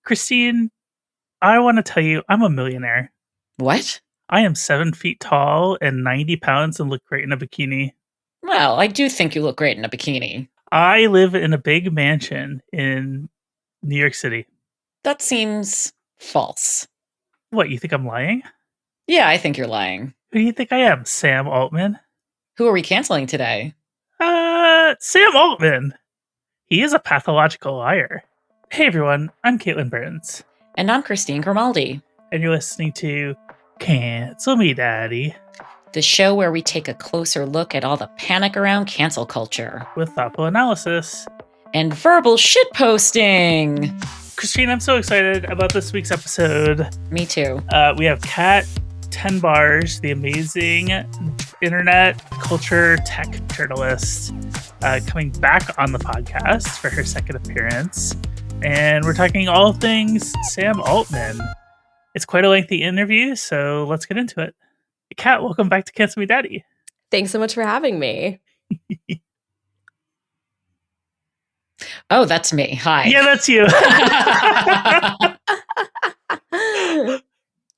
Christine, I want to tell you, I'm a millionaire. What? I am 7 feet tall and 90 pounds and look great in a bikini. Well, I do think you look great in a bikini. I live in a big mansion in New York City. That seems false. What, you think I'm lying? Yeah, I think you're lying. Who do you think I am, Sam Altman? Who are we canceling today? Sam Altman. He is a pathological liar. Hey everyone, I'm Katelyn Burns. And I'm Christine Grimaldi. And you're listening to Cancel Me Daddy, the show where we take a closer look at all the panic around cancel culture. with thoughtful analysis. And verbal shitposting. Christine, I'm so excited about this week's episode. Me too. We have Kat Tenbarge, the amazing internet culture tech journalist, coming back on the podcast for her second appearance. And we're talking all things Sam Altman. It's quite a lengthy interview, so let's get into it. Kat, welcome back to Cancel Me Daddy. Thanks so much for having me. Oh, that's me. Hi. Yeah, that's you.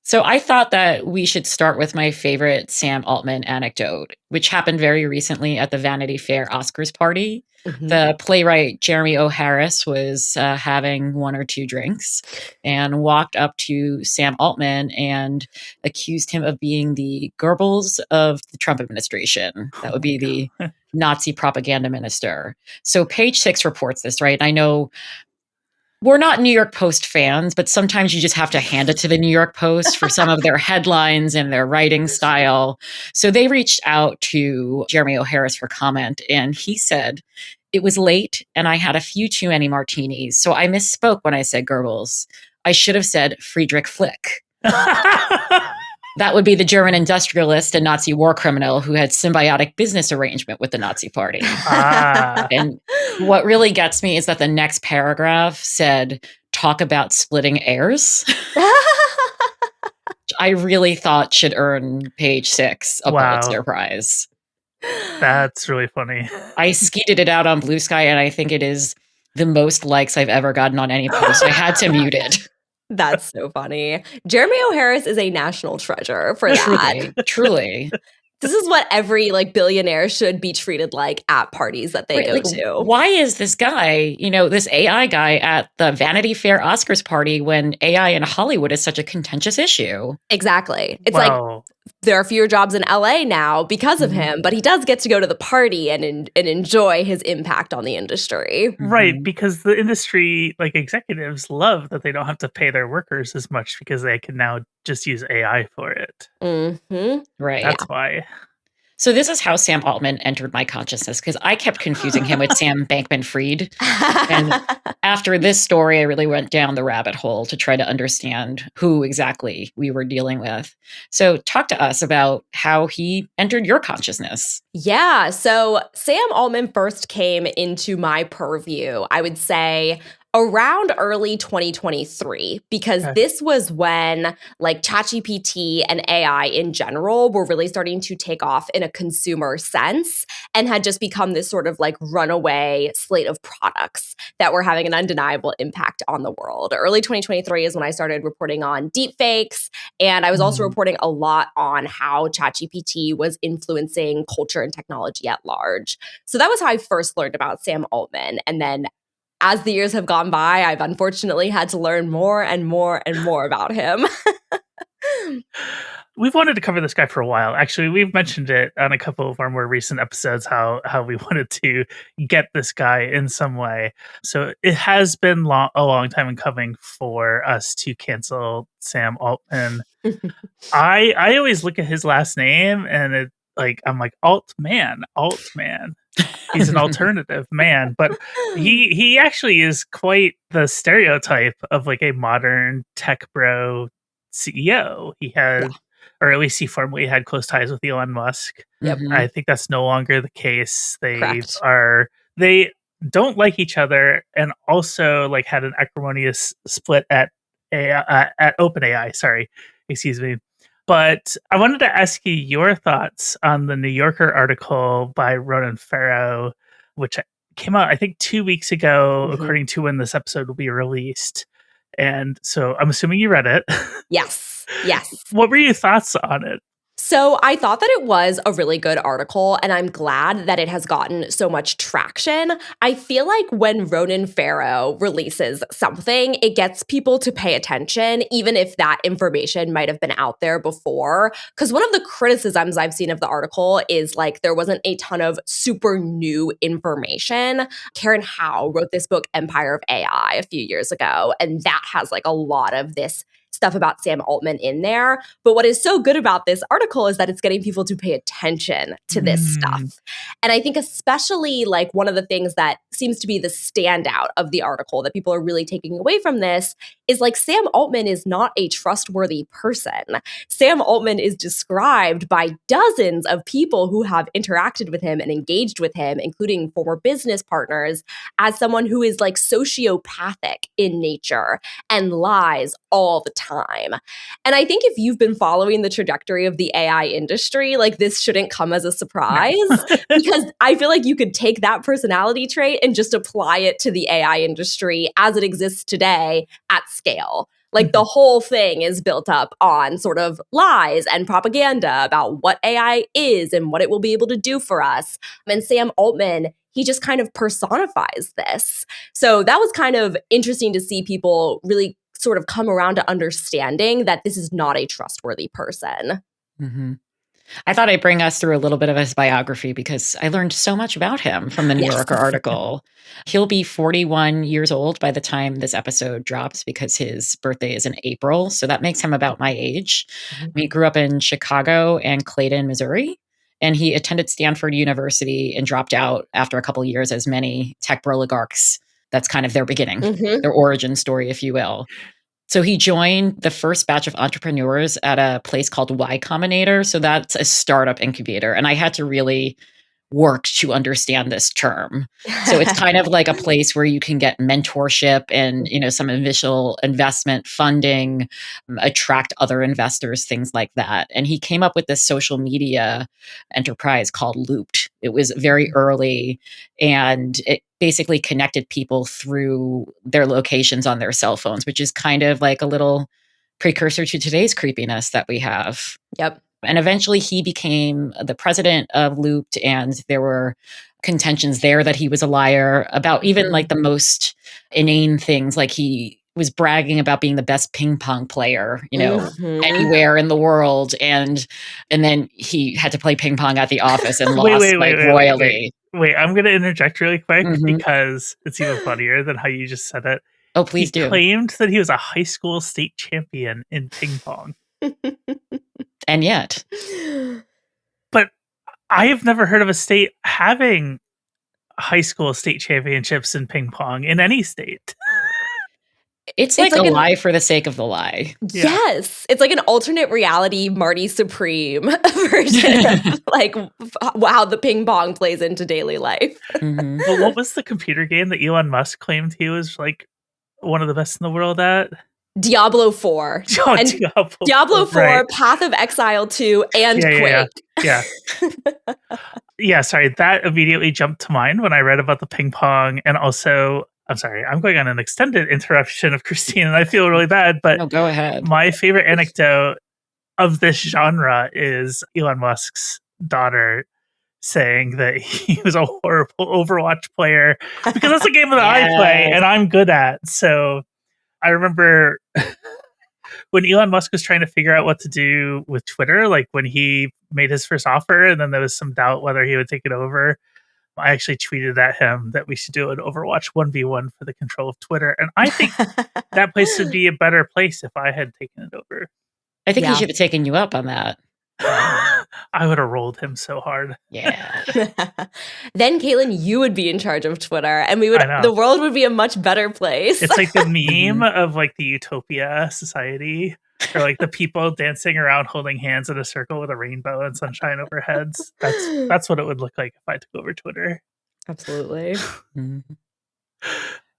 So I thought that we should start with my favorite Sam Altman anecdote, which happened very recently at the Vanity Fair Oscars party. Mm-hmm. The playwright Jeremy O. Harris was having one or two drinks and walked up to Sam Altman and accused him of being the Goebbels of the Trump administration. That would be the Nazi propaganda minister. So Page Six reports this, right? I know we're not New York Post fans, but sometimes you just have to hand it to the New York Post for some of their headlines and their writing style. So they reached out to Jeremy O. Harris for comment, and he said, "It was late and I had a few too many martinis, so I misspoke when I said Goebbels. I should have said Friedrich Flick." That would be the German industrialist and Nazi war criminal who had symbiotic business arrangement with the Nazi party. And what really gets me is that the next paragraph said, "Talk about splitting heirs." I really thought should earn Page Six a Pulitzer Prize. That's really funny. I skeeted it out on Blue Sky, and I think it is the most likes I've ever gotten on any post. I had to mute it. That's so funny. Jeremy O. Harris is a national treasure for that. Truly. This is what every billionaire should be treated like at parties that they go to. Why is this guy, this AI guy at the Vanity Fair Oscars party when AI in Hollywood is such a contentious issue? Exactly. It's like there are fewer jobs in LA now because of him, but he does get to go to the party and enjoy his impact on the industry. Right, because the industry, executives love that they don't have to pay their workers as much because they can now just use AI for it. Mm-hmm. Right. That's why. So this is how Sam Altman entered my consciousness, because I kept confusing him with Sam Bankman-Fried. And after this story, I really went down the rabbit hole to try to understand who exactly we were dealing with. So talk to us about how he entered your consciousness. Yeah. So Sam Altman first came into my purview, I would say, around early 2023, because this was when ChatGPT and AI in general were really starting to take off in a consumer sense and had just become this sort of runaway slate of products that were having an undeniable impact on the world. Early 2023 is when I started reporting on deepfakes, and I was also reporting a lot on how ChatGPT was influencing culture and technology at large. So that was how I first learned about Sam Altman. And then as the years have gone by, I've unfortunately had to learn more and more and more about him. We've wanted to cover this guy for a while. Actually, we've mentioned it on a couple of our more recent episodes, how we wanted to get this guy in some way. So it has been a long time in coming for us to cancel Sam Altman. I always look at his last name and I'm like, Altman. He's an alternative man, but he actually is quite the stereotype of a modern tech bro CEO. He has, or at least he formerly had close ties with Elon Musk. Yep. I think that's no longer the case. Correct. They don't like each other, and also had an acrimonious split at OpenAI. Sorry, excuse me. But I wanted to ask you your thoughts on the New Yorker article by Ronan Farrow, which came out, I think, 2 weeks ago, according to when this episode will be released. And so I'm assuming you read it. Yes. Yes. What were your thoughts on it? So I thought that it was a really good article, and I'm glad that it has gotten so much traction. I feel like when Ronan Farrow releases something, it gets people to pay attention, even if that information might have been out there before. Because one of the criticisms I've seen of the article is like there wasn't a ton of super new information. Karen Howe wrote this book, Empire of AI, a few years ago, and that has like a lot of this stuff about Sam Altman in there. But what is so good about this article is that it's getting people to pay attention to this stuff. And I think especially like one of the things that seems to be the standout of the article that people are really taking away from this is like Sam Altman is not a trustworthy person. Sam Altman is described by dozens of people who have interacted with him and engaged with him, including former business partners, as someone who is like sociopathic in nature and lies all the time. And I think if you've been following the trajectory of the AI industry, like this shouldn't come as a surprise because I feel like you could take that personality trait and just apply it to the AI industry as it exists today at scale. Like the whole thing is built up on sort of lies and propaganda about what AI is and what it will be able to do for us. And Sam Altman, he just kind of personifies this. So that was kind of interesting to see people really sort of come around to understanding that this is not a trustworthy person. Mm-hmm. I thought I'd bring us through a little bit of his biography because I learned so much about him from the New Yorker article. He'll be 41 years old by the time this episode drops because his birthday is in April. So that makes him about my age. He grew up in Chicago and Clayton, Missouri. And he attended Stanford University and dropped out after a couple of years, as many tech oligarchs. That's kind of their beginning, their origin story, if you will. So he joined the first batch of entrepreneurs at a place called Y Combinator. So that's a startup incubator. And I had to really work to understand this term. So it's kind of like a place where you can get mentorship and, you know, some initial investment funding, attract other investors, things like that. And he came up with this social media enterprise called Looped. It was very early and it basically connected people through their locations on their cell phones, which is kind of like a little precursor to today's creepiness that we have. Yep. And eventually he became the president of Looped, and there were contentions there that he was a liar about even like the most inane things. Like he was bragging about being the best ping pong player, you know, anywhere in the world. And then he had to play ping pong at the office and lost royally. Wait, I'm going to interject really quick because it's even funnier than how you just said it. Oh, please do. He claimed that he was a high school state champion in ping pong. And yet. But I have never heard of a state having high school state championships in ping pong in any state. It's like a lie for the sake of the lie. Yes. It's like an alternate reality Marty Supreme version of like how the ping pong plays into daily life. Well, what was the computer game that Elon Musk claimed he was like one of the best in the world at? Diablo 4. Oh, and Diablo 4, right. Path of Exile 2, and Quake. Yeah. Yeah, sorry. That immediately jumped to mind when I read about the ping pong. And also, I'm sorry, I'm going on an extended interruption of Christine, and I feel really bad. But no, go ahead. My favorite anecdote of this genre is Elon Musk's daughter saying that he was a horrible Overwatch player because that's a game that I play and I'm good at. So I remember when Elon Musk was trying to figure out what to do with Twitter, like when he made his first offer and then there was some doubt whether he would take it over, I actually tweeted at him that we should do an Overwatch 1v1 for the control of Twitter. And I think that place would be a better place if I had taken it over. I think he should have taken you up on that. I would have rolled him so hard. Yeah. Then Katelyn, you would be in charge of Twitter, and the world would be a much better place. It's like the meme of like the Utopia society, or like the people dancing around holding hands in a circle with a rainbow and sunshine over heads. That's what it would look like if I took over Twitter. Absolutely.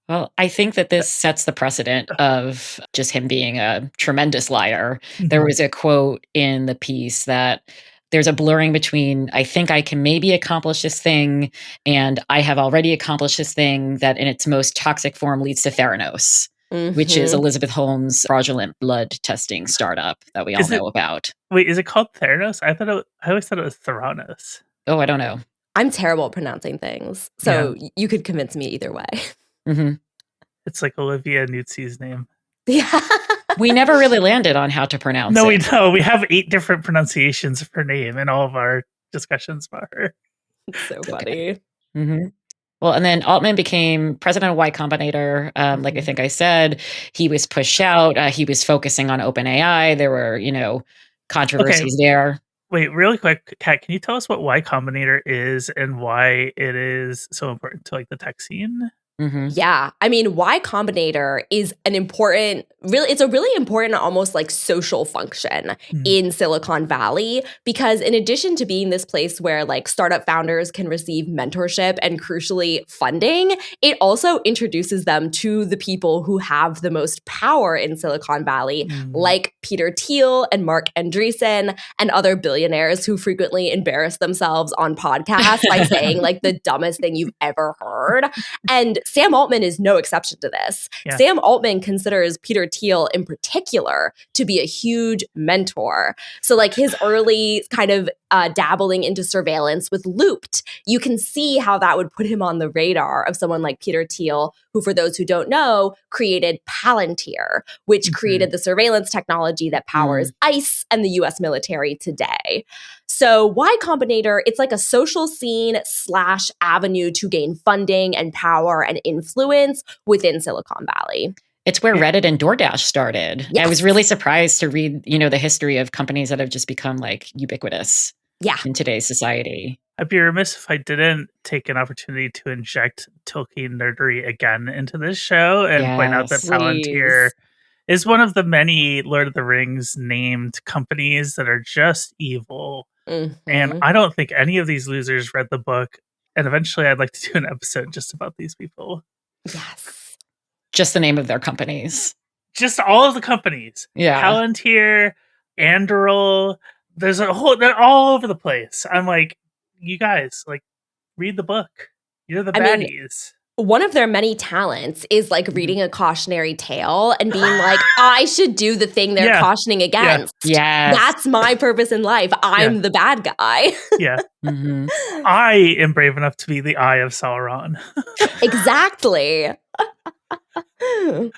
Well, I think that this sets the precedent of just him being a tremendous liar. There was a quote in the piece that there's a blurring between, I think I can maybe accomplish this thing, and I have already accomplished this thing that in its most toxic form leads to Theranos. which is Mhm. Elizabeth Holmes' fraudulent blood testing startup that we all know about. Wait, is it called Theranos? I always thought it was Theranos. Oh, I don't know. I'm terrible at pronouncing things, so you could convince me either way. Mm-hmm. It's like Olivia Nuzzi's name. Yeah. We never really landed on how to pronounce No, it. we don't. We have 8 different pronunciations of her name in all of our discussions about her. It's so funny. Mm-hmm. Well, and then Altman became president of Y Combinator. Like I think I said, he was pushed out. He was focusing on OpenAI. There were, controversies there. Wait, really quick, Kat, can you tell us what Y Combinator is and why it is so important to like the tech scene? Mm-hmm. Yeah. I mean, Y Combinator is it's a really important, almost like social function in Silicon Valley, because in addition to being this place where like startup founders can receive mentorship and crucially funding, it also introduces them to the people who have the most power in Silicon Valley, like Peter Thiel and Mark Andreessen and other billionaires who frequently embarrass themselves on podcasts by saying like the dumbest thing you've ever heard. And Sam Altman is no exception to this. Yeah. Sam Altman considers Peter Thiel in particular to be a huge mentor. So like his early kind of dabbling into surveillance with Looped, you can see how that would put him on the radar of someone like Peter Thiel, who, for those who don't know, created Palantir, which created the surveillance technology that powers ICE and the US military today. So Y Combinator, it's like a social scene / avenue to gain funding and power and influence within Silicon Valley. It's where Reddit and DoorDash started. Yes. I was really surprised to read, the history of companies that have just become like ubiquitous in today's society. I'd be remiss if I didn't take an opportunity to inject Tolkien nerdery again into this show and point out that Palantir is one of the many Lord of the Rings named companies that are just evil. And I don't think any of these losers read the book. And eventually I'd like to do an episode just about these people. Yes. Just the name of their companies. Just all of the companies. Yeah. Palantir, Anduril. They're all over the place. I'm like, you guys, like, read the book. You're the baddies. One of their many talents is like reading a cautionary tale and being like, I should do the thing they're cautioning against. Yeah. That's my purpose in life. I'm the bad guy. Yeah. I am brave enough to be the Eye of Sauron. Exactly.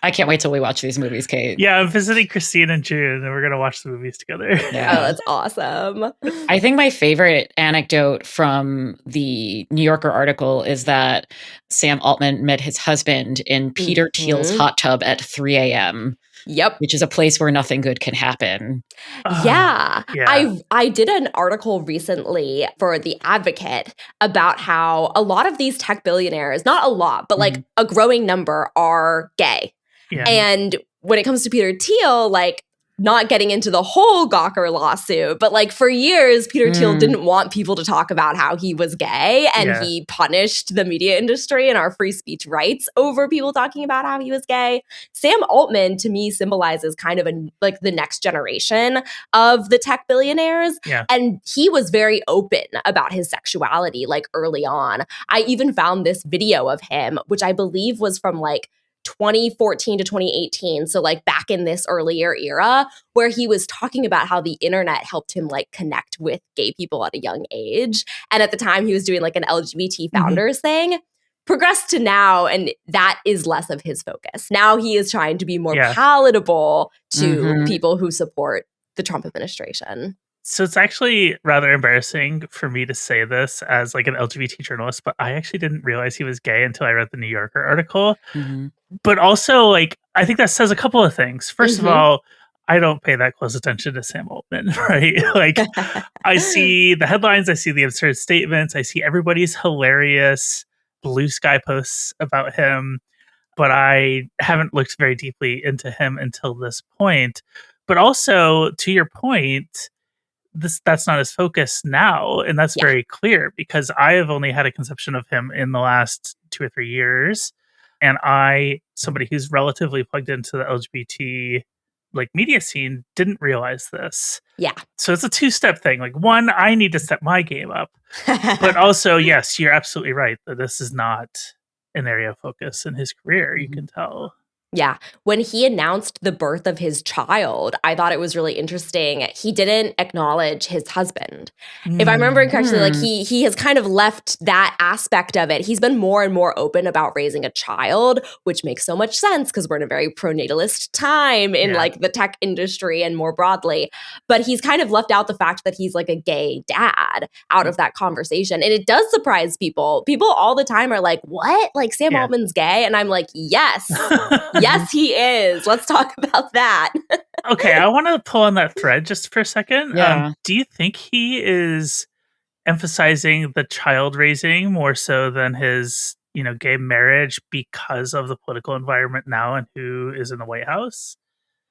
I can't wait till we watch these movies, Kate. Yeah, I'm visiting Christine in June, and we're going to watch the movies together. Yeah. Oh, that's awesome. I think my favorite anecdote from the New Yorker article is that Sam Altman met his husband in Peter Thiel's hot tub at 3 a.m. Yep. Which is a place where nothing good can happen. Yeah. I did an article recently for The Advocate about how a lot of these tech billionaires, not a lot, but like a growing number, are gay. Yeah. And when it comes to Peter Thiel, like, not getting into the whole Gawker lawsuit, but like for years, Peter Thiel didn't want people to talk about how he was gay, and he punished the media industry and our free speech rights over people talking about how he was gay. Sam Altman, to me, symbolizes kind of like the next generation of the tech billionaires. Yeah. And he was very open about his sexuality, like early on. I even found this video of him, which I believe was from like 2014 to 2018, so like back in this earlier era, where he was talking about how the internet helped him like connect with gay people at a young age. And at the time he was doing like an LGBT founders thing. Progressed to now, and that is less of his focus. Now he is trying to be more palatable to people who support the Trump administration. So it's actually rather embarrassing for me to say this as like an LGBT journalist, but I actually didn't realize he was gay until I read the New Yorker article. But also, like, I think that says a couple of things. First of all, I don't pay that close attention to Sam Altman, right? Like, I see the headlines, I see the absurd statements, I see everybody's hilarious blue sky posts about him, but I haven't looked very deeply into him until this point. But also, to your point, that's not his focus now, and that's very clear, because I have only had a conception of him in the last 2 or 3 years, and somebody who's relatively plugged into the LGBT like media scene, didn't realize this. Yeah. So it's a 2-step thing. Like, one, I need to step my game up, but also, yes, you're absolutely right that this is not an area of focus in his career. You can tell. Yeah. When he announced the birth of his child, I thought it was really interesting. He didn't acknowledge his husband. If I'm remembering correctly, like he has kind of left that aspect of it. He's been more and more open about raising a child, which makes so much sense because we're in a very pronatalist time in like the tech industry and more broadly. But he's kind of left out the fact that he's like a gay dad out of that conversation. And it does surprise people. People all the time are like, what? Like Sam Altman's gay? And I'm like, yes. Yes, he is. Let's talk about that. Okay, I want to pull on that thread just for a second. Yeah. Do you think he is emphasizing the child raising more so than his, gay marriage because of the political environment now and who is in the White House?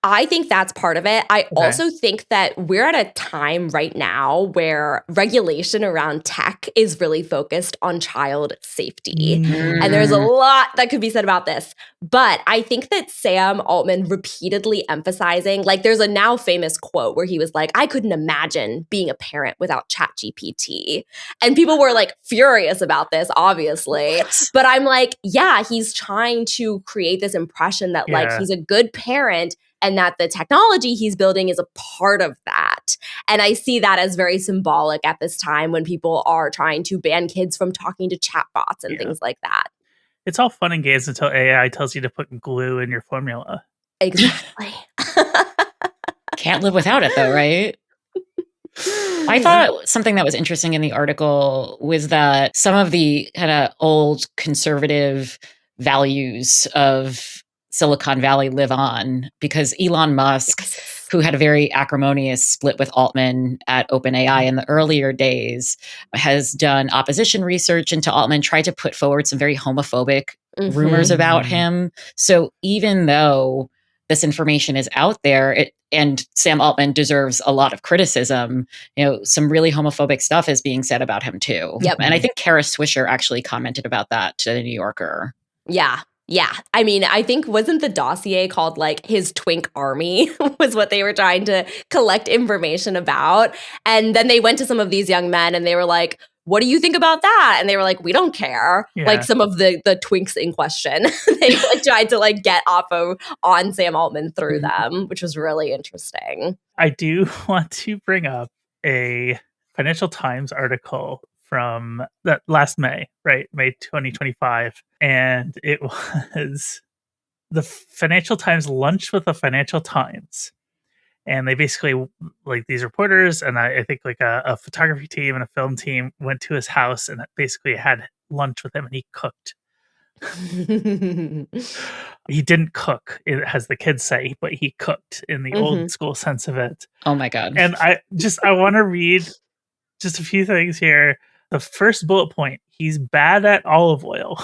I think that's part of it. I also think that we're at a time right now where regulation around tech is really focused on child safety. And there's a lot that could be said about this. But I think that Sam Altman repeatedly emphasizing, like there's a now famous quote where he was like, I couldn't imagine being a parent without ChatGPT. And people were like furious about this, obviously. But I'm like, yeah, he's trying to create this impression that like he's a good parent and that the technology he's building is a part of that. And I see that as very symbolic at this time when people are trying to ban kids from talking to chatbots and things like that. It's all fun and games until AI tells you to put glue in your formula. Exactly. Can't live without it though, right? I thought something that was interesting in the article was that some of the kind of old conservative values of Silicon Valley live on because Elon Musk, who had a very acrimonious split with Altman at OpenAI in the earlier days, has done opposition research into Altman, tried to put forward some very homophobic rumors about him. So even though this information is out there, and Sam Altman deserves a lot of criticism, some really homophobic stuff is being said about him too. Yep. And I think Kara Swisher actually commented about that to the New Yorker. Yeah. Yeah. I mean, I think wasn't the dossier called like his twink army was what they were trying to collect information about. And then they went to some of these young men and they were like, what do you think about that? And they were like, we don't care. Yeah. Like some of the twinks in question, they like tried to like get on Sam Altman through them, which was really interesting. I do want to bring up a Financial Times article from that last May, right? May 2025. And it was the Financial Times lunch with the Financial Times. And they basically, like these reporters, and I think like a photography team and a film team went to his house and basically had lunch with him and he cooked. He didn't cook, as the kids say, but he cooked in the old school sense of it. Oh my God. And I want to read just a few things here. The first bullet point, he's bad at olive oil.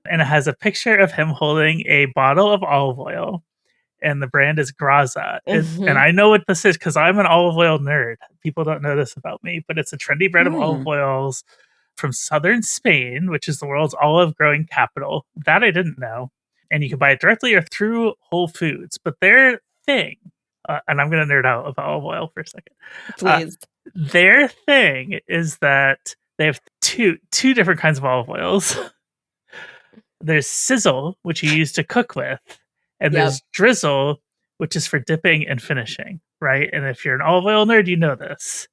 And it has a picture of him holding a bottle of olive oil. And the brand is Graza. And I know what this is because I'm an olive oil nerd. People don't know this about me, but it's a trendy brand of olive oils from southern Spain, which is the world's olive growing capital. That I didn't know. And you can buy it directly or through Whole Foods. But their thing, and I'm going to nerd out about olive oil for a second. Please. Their thing is that they have two different kinds of olive oils. There's sizzle, which you use to cook with, and there's drizzle, which is for dipping and finishing, right? And if you're an olive oil nerd, you know this.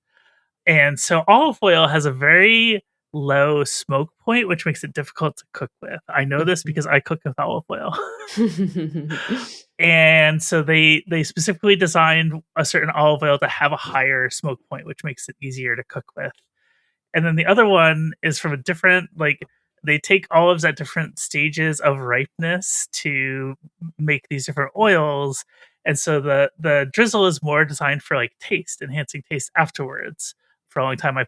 And so olive oil has a very low smoke point, which makes it difficult to cook with. I know this because I cook with olive oil. And so they specifically designed a certain olive oil to have a higher smoke point, which makes it easier to cook with. And then the other one is from a different, like, they take olives at different stages of ripeness to make these different oils. And so the drizzle is more designed for like taste, enhancing taste afterwards. For a long time, I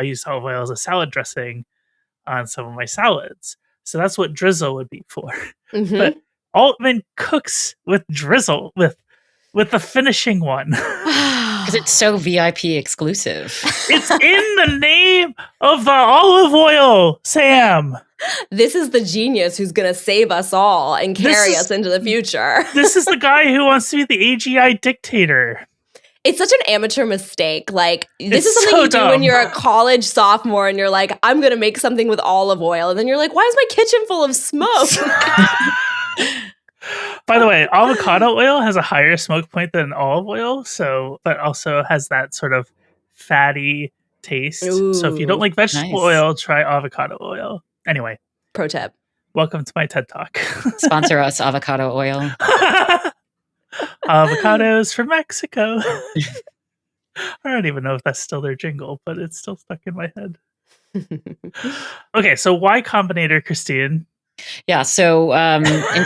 used olive oil as a salad dressing on some of my salads. So that's what drizzle would be for. But Altman cooks with drizzle, with the finishing one. Because it's so VIP exclusive. It's in the name of the olive oil, Sam. This is the genius who's going to save us all and carry us into the future. This is the guy who wants to be the AGI dictator. It's such an amateur mistake. Like, this is something so you do dumb. when you're a college sophomore and you're like, I'm going to make something with olive oil. And then you're like, why is my kitchen full of smoke? By the way, avocado oil has a higher smoke point than olive oil, but also has that sort of fatty taste. Ooh, so if you don't like vegetable nice. oil, try avocado oil. Anyway, pro tip. welcome to my TED Talk. Sponsor us, avocado oil. Avocados from Mexico. I don't even know if that's still their jingle, but it's still stuck in my head. Okay, so why Combinator, Christine? Yeah, so in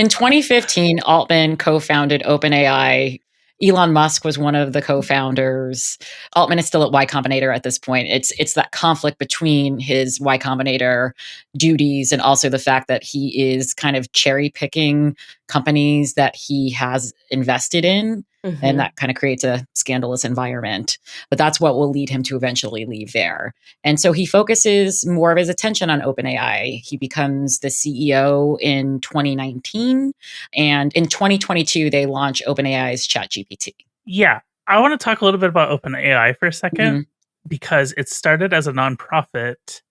2015, Altman co-founded OpenAI. Elon Musk was one of the co-founders. Altman is still at Y Combinator at this point. It's that conflict between his Y Combinator duties and also the fact that he is kind of cherry picking companies that he has invested in. And that kind of creates a scandalous environment. But that's what will lead him to eventually leave there. And so he focuses more of his attention on OpenAI. He becomes the CEO in 2019. And in 2022, they launch OpenAI's ChatGPT. Yeah. I want to talk a little bit about OpenAI for a second, because it started as a nonprofit,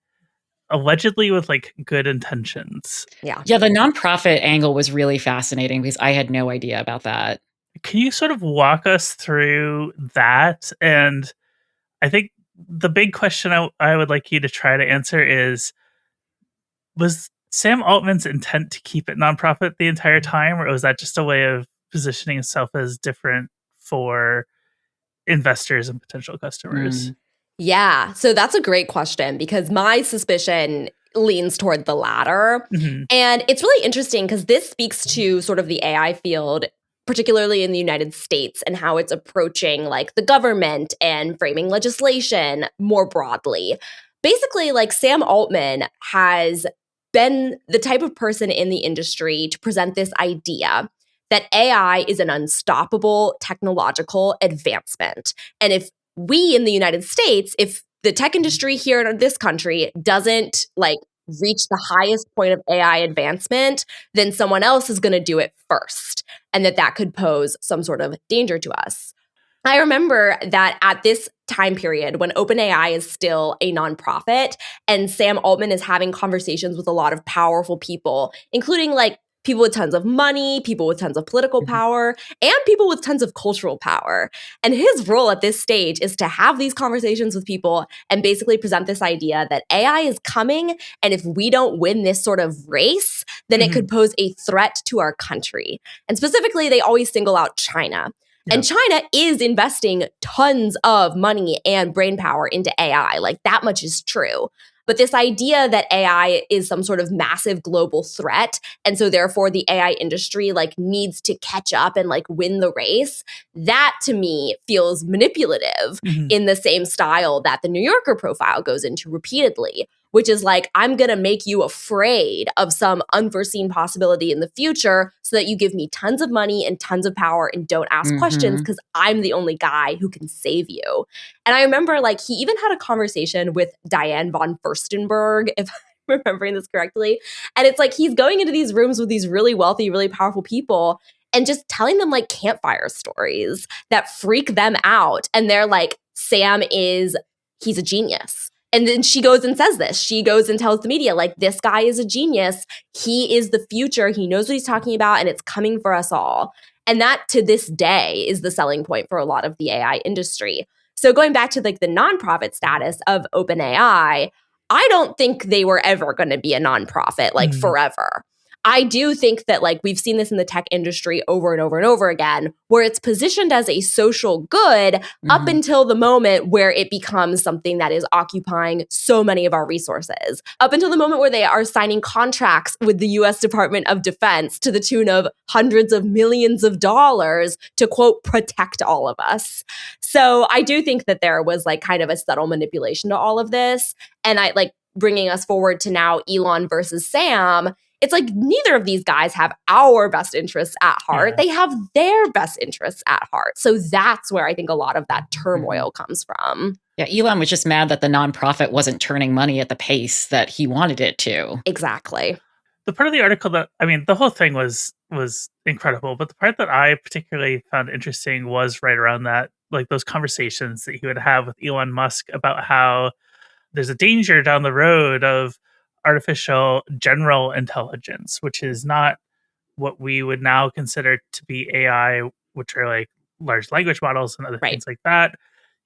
allegedly with like good intentions. Yeah. Yeah, the nonprofit angle was really fascinating because I had no idea about that. Can you sort of walk us through that? And I think the big question I would like you to try to answer is, was Sam Altman's intent to keep it nonprofit the entire time, or was that just a way of positioning itself as different for investors and potential customers? Yeah, so that's a great question because my suspicion leans toward the latter. And it's really interesting because this speaks to sort of the AI field, particularly in the United States, and how it's approaching like the government and framing legislation more broadly. Basically, like Sam Altman has been the type of person in the industry to present this idea that AI is an unstoppable technological advancement. And if we in the United States, if the tech industry here in this country doesn't like reach the highest point of AI advancement, then someone else is going to do it first. And that could pose some sort of danger to us. I remember that at this time period when OpenAI is still a nonprofit and Sam Altman is having conversations with a lot of powerful people, including like people with tons of money, people with tons of political power, and people with tons of cultural power. And his role at this stage is to have these conversations with people and basically present this idea that AI is coming, and if we don't win this sort of race, then it could pose a threat to our country. And specifically, they always single out China. And China is investing tons of money and brain power into AI. Like that much is true. But this idea that AI is some sort of massive global threat, and so therefore the AI industry like needs to catch up and like win the race, that to me feels manipulative in the same style that the New Yorker profile goes into repeatedly, which is like, I'm going to make you afraid of some unforeseen possibility in the future so that you give me tons of money and tons of power and don't ask questions because I'm the only guy who can save you. And I remember like he even had a conversation with Diane von Furstenberg, if I'm remembering this correctly. And it's like he's going into these rooms with these really wealthy, really powerful people and just telling them like campfire stories that freak them out. And they're like, he's a genius. And then she goes and says this. She goes and tells the media, like, this guy is a genius. He is the future. He knows what he's talking about, and it's coming for us all. And that, to this day, is the selling point for a lot of the AI industry. So going back to, like, the nonprofit status of OpenAI, I don't think they were ever going to be a nonprofit, like, forever. I do think that like we've seen this in the tech industry over and over and over again, where it's positioned as a social good up until the moment where it becomes something that is occupying so many of our resources, up until the moment where they are signing contracts with the US Department of Defense to the tune of hundreds of millions of dollars to, quote, protect all of us. So I do think that there was like kind of a subtle manipulation to all of this. And I like bringing us forward to now Elon versus Sam. It's like neither of these guys have our best interests at heart. Yeah. They have their best interests at heart. So that's where I think a lot of that turmoil comes from. Yeah, Elon was just mad that the nonprofit wasn't turning money at the pace that he wanted it to. Exactly. The part of the article that, I mean, the whole thing was incredible, but the part that I particularly found interesting was right around that, like those conversations that he would have with Elon Musk about how there's a danger down the road of artificial general intelligence, which is not what we would now consider to be AI, which are like large language models and other things like that.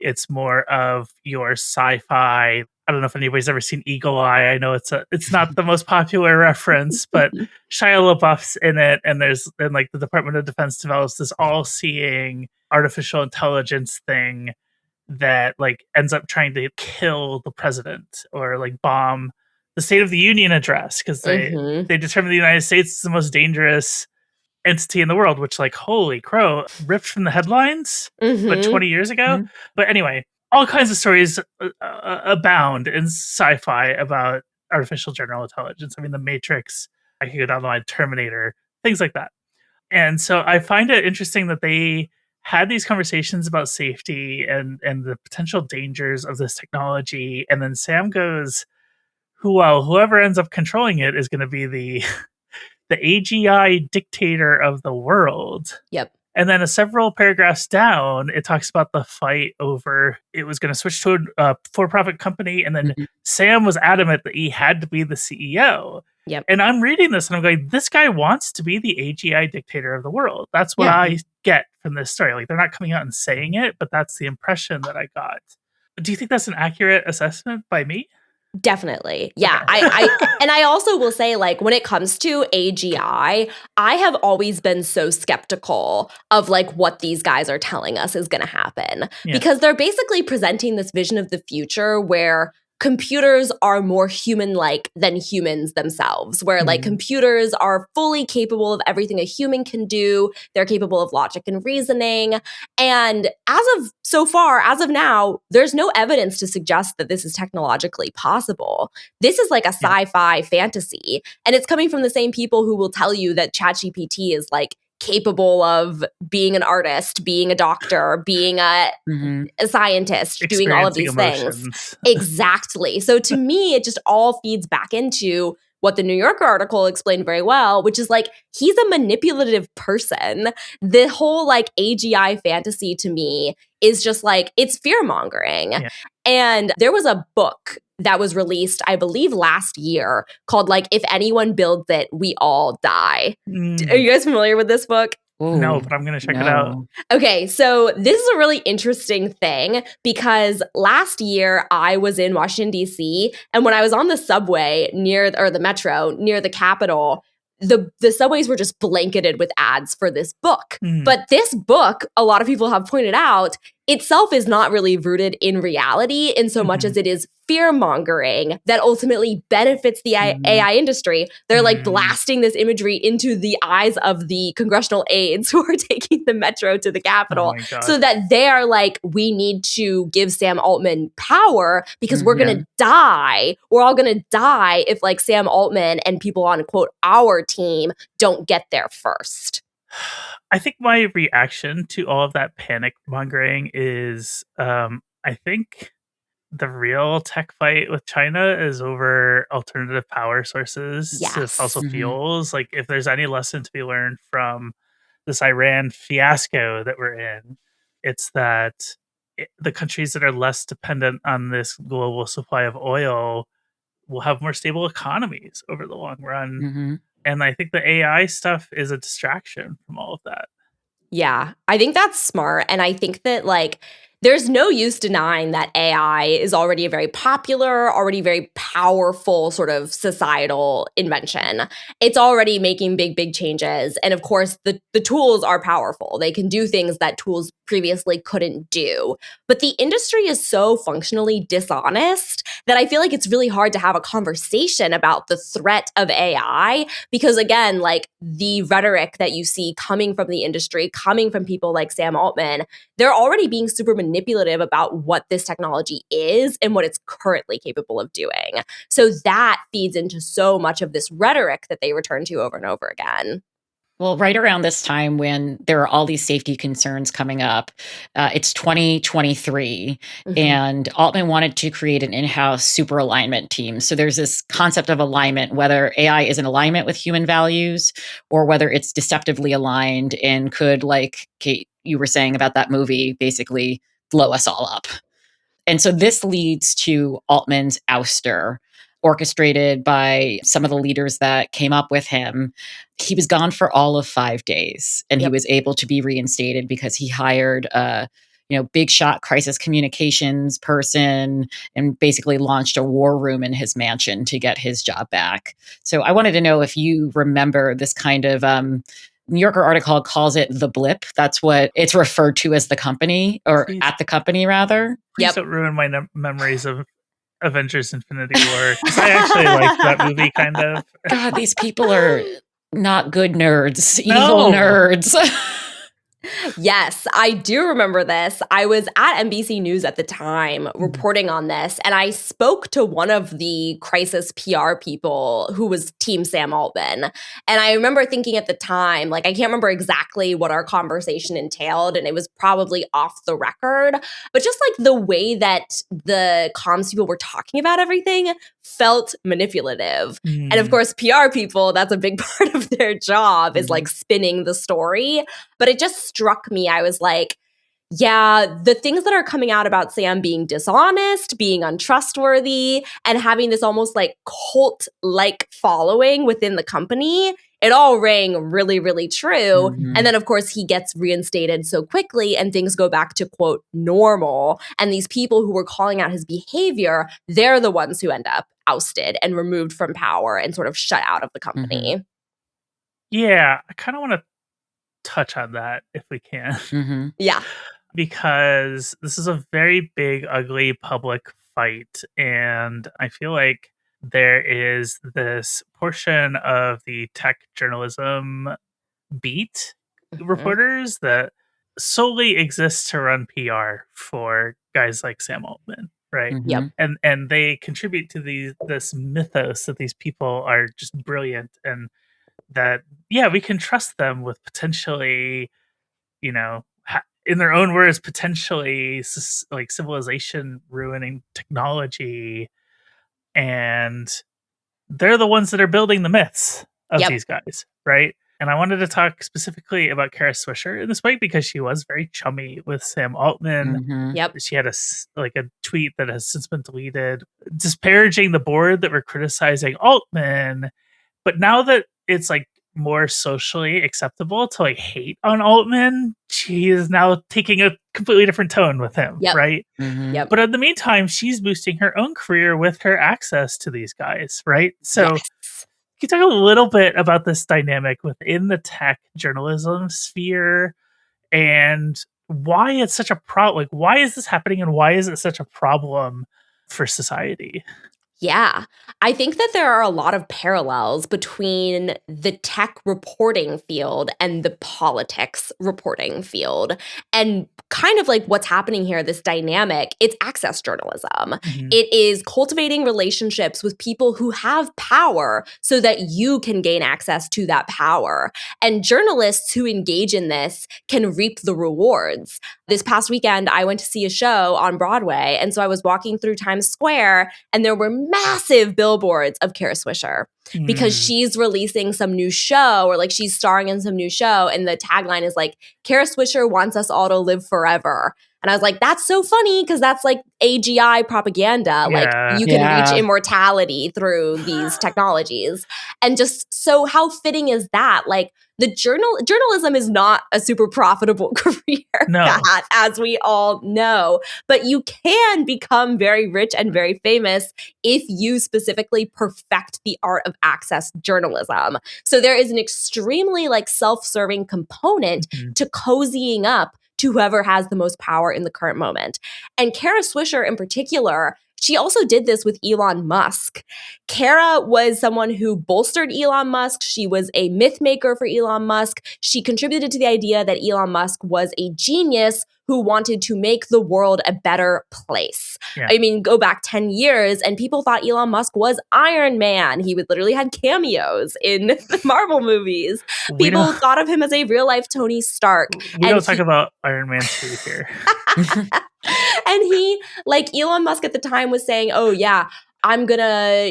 It's more of your sci-fi. I don't know if anybody's ever seen Eagle Eye. I know it's not the most popular reference, but Shia LaBeouf's in it, and like the Department of Defense develops this all-seeing artificial intelligence thing that like ends up trying to kill the president or like bomb the State of the Union address because they determine the United States is the most dangerous entity in the world, which like holy crow, ripped from the headlines but 20 years ago. But anyway, all kinds of stories abound in sci-fi about artificial general intelligence. I mean, The Matrix, I could go down the line, Terminator, things like that. And so I find it interesting that they had these conversations about safety and the potential dangers of this technology, and then Sam goes, whoever ends up controlling it is going to be the AGI dictator of the world. Yep. And then several paragraphs down, it talks about the fight over it was going to switch to a for-profit company, and then Sam was adamant that he had to be the CEO. Yep. And I'm reading this and I'm going, this guy wants to be the AGI dictator of the world. That's what I get from this story. Like, they're not coming out and saying it, but that's the impression that I got. Do you think that's an accurate assessment by me? Definitely. Yeah. I also will say, like, when it comes to AGI, I have always been so skeptical of like what these guys are telling us is going to happen because they're basically presenting this vision of the future where computers are more human-like than humans themselves, where like computers are fully capable of everything a human can do. They're capable of logic and reasoning. And as of now, there's no evidence to suggest that this is technologically possible. This is like a sci-fi fantasy. And it's coming from the same people who will tell you that ChatGPT is like capable of being an artist, being a doctor, being a scientist, doing all of these things. Exactly. So to me, it just all feeds back into what the New Yorker article explained very well, which is like, he's a manipulative person. The whole like AGI fantasy to me is just like, it's fear-mongering. Yeah. And there was a book that was released, I believe, last year called like, If Anyone Builds It, We All Die. Are you guys familiar with this book? Ooh, no, but I'm going to check it out. Okay, so this is a really interesting thing because last year I was in Washington, D.C., and when I was on the subway the metro near the Capitol, the subways were just blanketed with ads for this book. But this book, a lot of people have pointed out, itself is not really rooted in reality in so much as it is fear-mongering that ultimately benefits the AI industry. They're like blasting this imagery into the eyes of the congressional aides who are taking the metro to the Capitol so that they are like, we need to give Sam Altman power because we're going to die. We're all going to die if like Sam Altman and people on, quote, our team don't get there first. I think my reaction to all of that panic mongering is I think the real tech fight with China is over alternative power sources to fossil fuels. Like, if there's any lesson to be learned from this Iran fiasco that we're in, it's that the countries that are less dependent on this global supply of oil will have more stable economies over the long run. And I think the AI stuff is a distraction from all of that. Yeah, I think that's smart. And I think that like there's no use denying that AI is already a very popular, already very powerful sort of societal invention. It's already making big changes. And of course, the tools are powerful. They can do things that tools previously couldn't do. But the industry is so functionally dishonest that I feel like it's really hard to have a conversation about the threat of AI because, again, like the rhetoric that you see coming from the industry, coming from people like Sam Altman, they're already being super manipulative about what this technology is and what it's currently capable of doing. So that feeds into so much of this rhetoric that they return to over and over again. Well, right around this time when there are all these safety concerns coming up, it's 2023, and Altman wanted to create an in-house super alignment team. So there's this concept of alignment, whether AI is in alignment with human values or whether it's deceptively aligned and could, like Kate, you were saying about that movie, basically blow us all up. And so this leads to Altman's ouster. orchestrated by some of the leaders that came up with him. He was gone for all of 5 days, and he was able to be reinstated because he hired a big shot crisis communications person and basically launched a war room in his mansion to get his job back. So I wanted to know if you remember this kind of New Yorker article calls it the blip. That's what it's referred to as the company, or at the company rather. Please don't ruin my memories of Avengers Infinity War, because I actually liked that movie kind of. God, these people are not good nerds, evil nerds. Yes, I do remember this. I was at NBC News at the time reporting on this, and I spoke to one of the crisis PR people who was Team Sam Altman. And I remember thinking at the time, like, I can't remember exactly what our conversation entailed, and it was probably off the record, but just like the way that the comms people were talking about everything felt manipulative. And of course, PR people, that's a big part of their job, is like spinning the story. But it just struck me. I was like, yeah, the things that are coming out about Sam being dishonest, being untrustworthy, and having this almost like cult-like following within the company, it all rang really, really true. And then, of course, he gets reinstated so quickly and things go back to, quote, normal. And these people who were calling out his behavior, they're the ones who end up ousted and removed from power and sort of shut out of the company. Yeah, I kind of want to touch on that if we can. Yeah. Because this is a very big, ugly public fight. And I feel like there is this portion of the tech journalism beat reporters that solely exists to run PR for guys like Sam Altman, right? And they contribute to this mythos that these people are just brilliant, and that, we can trust them with potentially, in their own words, potentially like civilization ruining technology. And they're the ones that are building the myths of these guys, right? And I wanted to talk specifically about Kara Swisher in this way because she was very chummy with Sam Altman. She had a tweet that has since been deleted, disparaging the board that were criticizing Altman. But now that it's like more socially acceptable to like hate on Altman, she is now taking a completely different tone with him, right? But in the meantime, she's boosting her own career with her access to these guys, right? So can you talk a little bit about this dynamic within the tech journalism sphere and why it's such a problem? Like, why is this happening and why is it such a problem for society? Yeah, I think that there are a lot of parallels between the tech reporting field and the politics reporting field. And kind of like what's happening here, this dynamic, it's access journalism. It is cultivating relationships with people who have power so that you can gain access to that power. And journalists who engage in this can reap the rewards. This past weekend, I went to see a show on Broadway. And so I was walking through Times Square and there were massive billboards of Kara Swisher because she's releasing some new show, or like she's starring in some new show. And the tagline is like, Kara Swisher wants us all to live forever. And I was like, that's so funny because that's like AGI propaganda. Like you can reach immortality through these technologies. And just so how fitting is that? Like the journalism is not a super profitable career, Kat, as we all know. But you can become very rich and very famous if you specifically perfect the art of access journalism. So there is an extremely like self-serving component to cozying up to whoever has the most power in the current moment. And Kara Swisher in particular, she also did this with Elon Musk. Kara was someone who bolstered Elon Musk. She was a myth maker for Elon Musk. She contributed to the idea that Elon Musk was a genius who wanted to make the world a better place. I mean, go back 10 years and people thought Elon Musk was Iron Man. He would literally had cameos in the Marvel movies. People thought of him as a real life Tony Stark. We don't talk about Iron Man 2 here. And he, like Elon Musk at the time was saying, oh yeah, I'm gonna,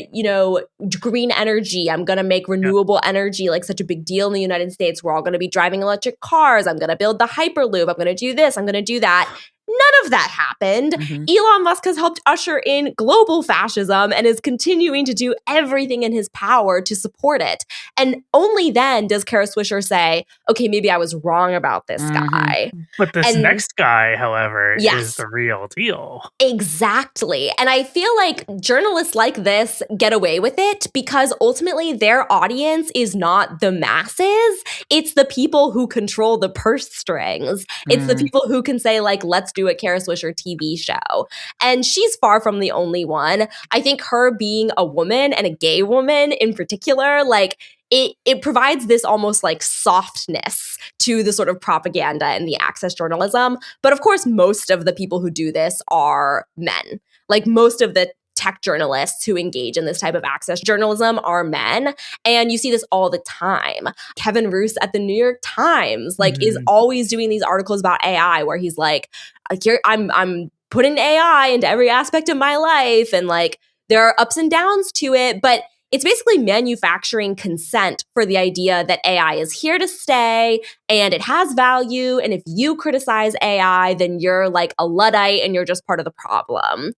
green energy. I'm gonna make renewable energy like such a big deal in the United States. We're all gonna be driving electric cars. I'm gonna build the Hyperloop. I'm gonna do this. I'm gonna do that. None of that happened. Elon Musk has helped usher in global fascism and is continuing to do everything in his power to support it. And only then does Kara Swisher say, okay, maybe I was wrong about this guy. But this next guy, however, is Yes. the real deal. Exactly. And I feel like journalists like this get away with it because ultimately their audience is not the masses. It's the people who control the purse strings. It's the people who can say, like, let's do a Kara Swisher TV show. And she's far from the only one. I think her being a woman and a gay woman in particular, like, it provides this almost like softness to the sort of propaganda and the access journalism. But of course, most of the people who do this are men. Like most of the tech journalists who engage in this type of access journalism are men. And you see this all the time. Kevin Roose at the New York Times, like, is always doing these articles about AI where he's like, I'm putting AI into every aspect of my life. And like, there are ups and downs to it, but it's basically manufacturing consent for the idea that AI is here to stay and it has value. And if you criticize AI, then you're like a Luddite and you're just part of the problem.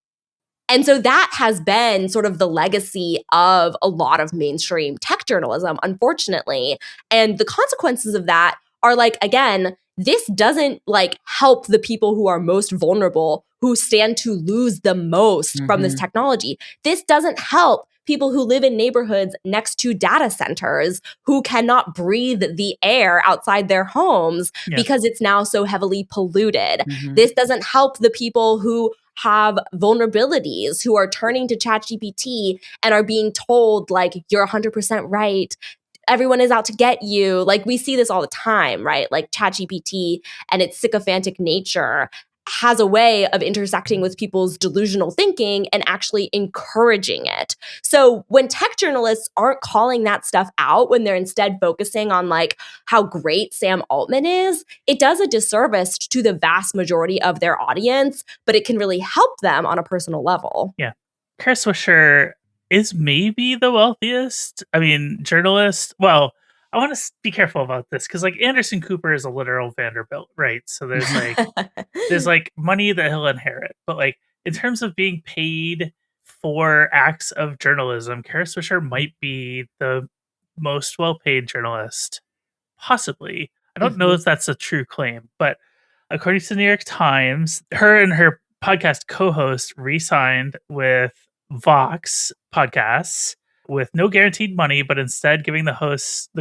And so that has been sort of the legacy of a lot of mainstream tech journalism, unfortunately. And the consequences of that are like, again, this doesn't like help the people who are most vulnerable, who stand to lose the most from this technology. This doesn't help people who live in neighborhoods next to data centers who cannot breathe the air outside their homes because it's now so heavily polluted. This doesn't help the people who have vulnerabilities, who are turning to ChatGPT and are being told, like, you're 100% right. Everyone is out to get you. Like, we see this all the time, right? Like, ChatGPT and its sycophantic nature has a way of intersecting with people's delusional thinking and actually encouraging it. So when tech journalists aren't calling that stuff out, when they're instead focusing on like how great Sam Altman is, it does a disservice to the vast majority of their audience, but it can really help them on a personal level. Yeah. Kara Swisher is maybe the wealthiest, journalist. Well, I want to be careful about this because, like, Anderson Cooper is a literal Vanderbilt, right? So there's like money that he'll inherit, but like in terms of being paid for acts of journalism, Kara Swisher might be the most well-paid journalist, possibly. I don't know if that's a true claim, but according to the New York Times, her and her podcast co-host re-signed with Vox Podcasts with no guaranteed money, but instead giving the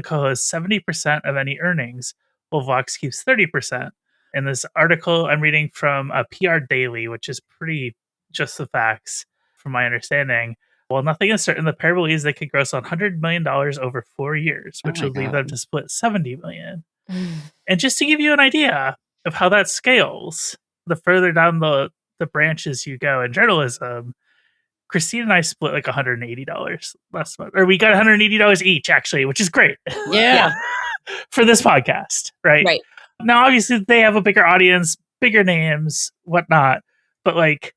co-host 70% of any earnings, while Vox keeps 30%. In this article I'm reading from a PR Daily, which is pretty just the facts from my understanding. While nothing is certain, the pair believes they could gross $100 million over 4 years, which would leave them to split $70 million. And just to give you an idea of how that scales, the further down the branches you go in journalism, Christine and I split like $180 last month. Or we got $180 each, actually, which is great. Yeah. For this podcast, right? Right. Now, obviously, they have a bigger audience, bigger names, whatnot. But like,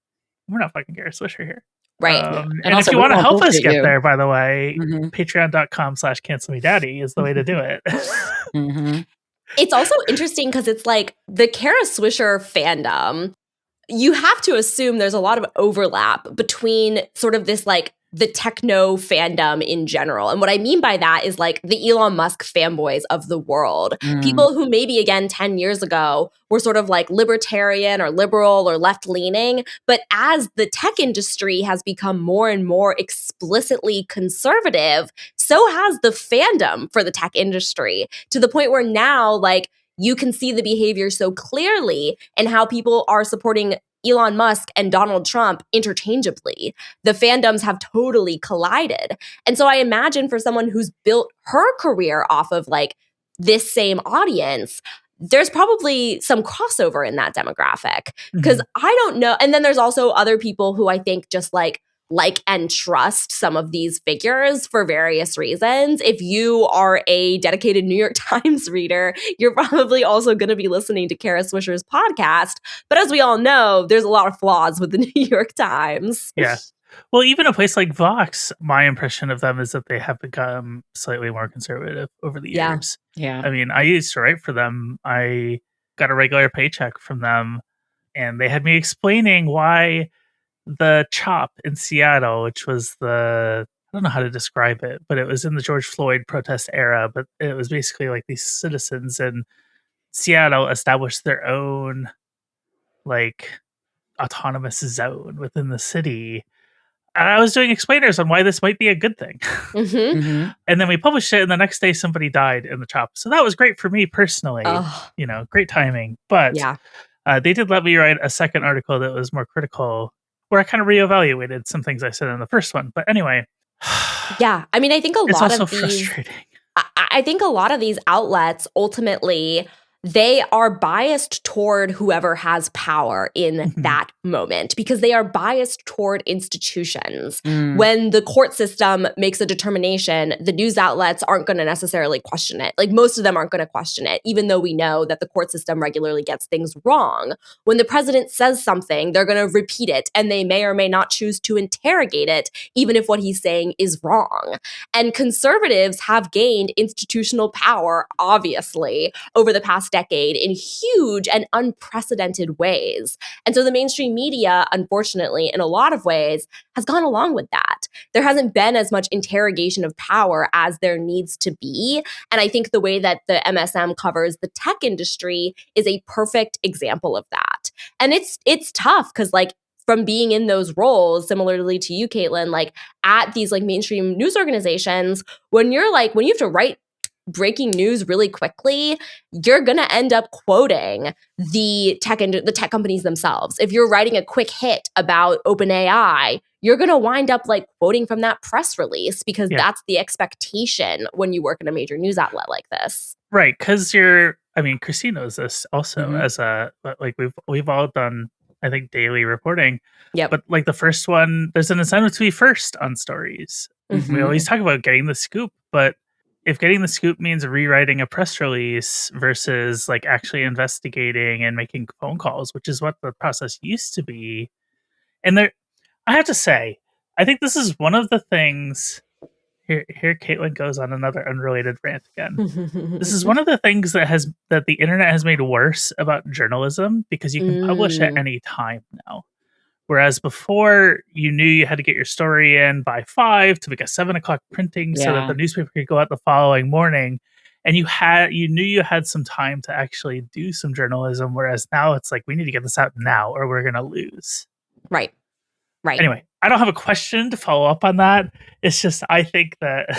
we're not fucking Kara Swisher here. Right. And if you want to help us get there, by the way, patreon.com/cancelmedaddy is the way to do it. It's also interesting because it's like the Kara Swisher fandom, you have to assume there's a lot of overlap between sort of this like the techno fandom in general. And what I mean by that is like the Elon Musk fanboys of the world. People who maybe again 10 years ago were sort of like libertarian or liberal or left leaning. But as the tech industry has become more and more explicitly conservative, so has the fandom for the tech industry, to the point where now like you can see the behavior so clearly and how people are supporting Elon Musk and Donald Trump interchangeably. The fandoms have totally collided. And so I imagine for someone who's built her career off of like this same audience, there's probably some crossover in that demographic because I don't know. And then there's also other people who I think just like and trust some of these figures for various reasons. If you are a dedicated New York Times reader, you're probably also going to be listening to Kara Swisher's podcast. But as we all know, there's a lot of flaws with the New York Times. Yeah. Well, even a place like Vox, my impression of them is that they have become slightly more conservative over the years. Yeah. I mean, I used to write for them. I got a regular paycheck from them and they had me explaining why the CHOP in Seattle, which was I don't know how to describe it, but it was in the George Floyd protest era, but it was basically like these citizens in Seattle established their own like autonomous zone within the city. And I was doing explainers on why this might be a good thing. And then we published it, and the next day somebody died in the CHOP. So that was great for me personally, great timing. But they did let me write a second article that was more critical, where I kind of reevaluated some things I said in the first one. But anyway. Yeah. I mean, I think it's also frustrating. I think a lot of these outlets ultimately, they are biased toward whoever has power in that moment because they are biased toward institutions. When the court system makes a determination, the news outlets aren't going to necessarily question it. Like most of them aren't going to question it, even though we know that the court system regularly gets things wrong. When the president says something, they're going to repeat it, and they may or may not choose to interrogate it, even if what he's saying is wrong. And conservatives have gained institutional power, obviously, over the past decade in huge and unprecedented ways. And so the mainstream media, unfortunately, in a lot of ways, has gone along with that. There hasn't been as much interrogation of power as there needs to be. And I think the way that the MSM covers the tech industry is a perfect example of that. And it's tough because from being in those roles, similarly to you, Katelyn, at these mainstream news organizations, when you have to write breaking news really quickly, you're going to end up quoting the tech companies themselves. If you're writing a quick hit about OpenAI, you're going to wind up quoting from that press release because that's the expectation when you work in a major news outlet like this. Right, because Christine knows this also as we've all done, I think, daily reporting. But the first one, there's an incentive to be first on stories. We always talk about getting the scoop, but if getting the scoop means rewriting a press release versus actually investigating and making phone calls, which is what the process used to be. And I have to say, I think this is one of the things here Katelyn goes on another unrelated rant again. This is one of the things that the internet has made worse about journalism because you can publish at any time now. Whereas before, you knew you had to get your story in by 5 to make a 7 o'clock printing so that the newspaper could go out the following morning. And you knew you had some time to actually do some journalism. Whereas now it's we need to get this out now or we're going to lose. Right. Anyway, I don't have a question to follow up on that. It's just, I think that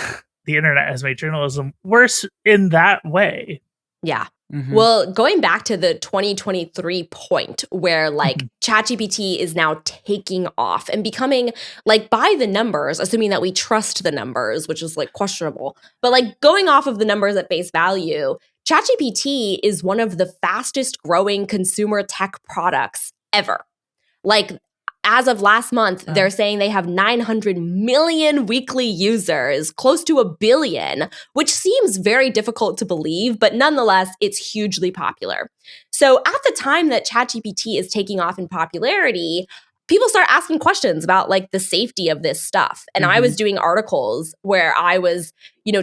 the internet has made journalism worse in that way. Yeah. Well, going back to the 2023 point where ChatGPT is now taking off and becoming by the numbers, assuming that we trust the numbers, which is questionable, but going off of the numbers at face value, ChatGPT is one of the fastest growing consumer tech products ever. As of last month, they're saying they have 900 million weekly users, close to 1 billion, which seems very difficult to believe, but nonetheless, it's hugely popular. So at the time that ChatGPT is taking off in popularity, people start asking questions about the safety of this stuff. And I was doing articles where I was,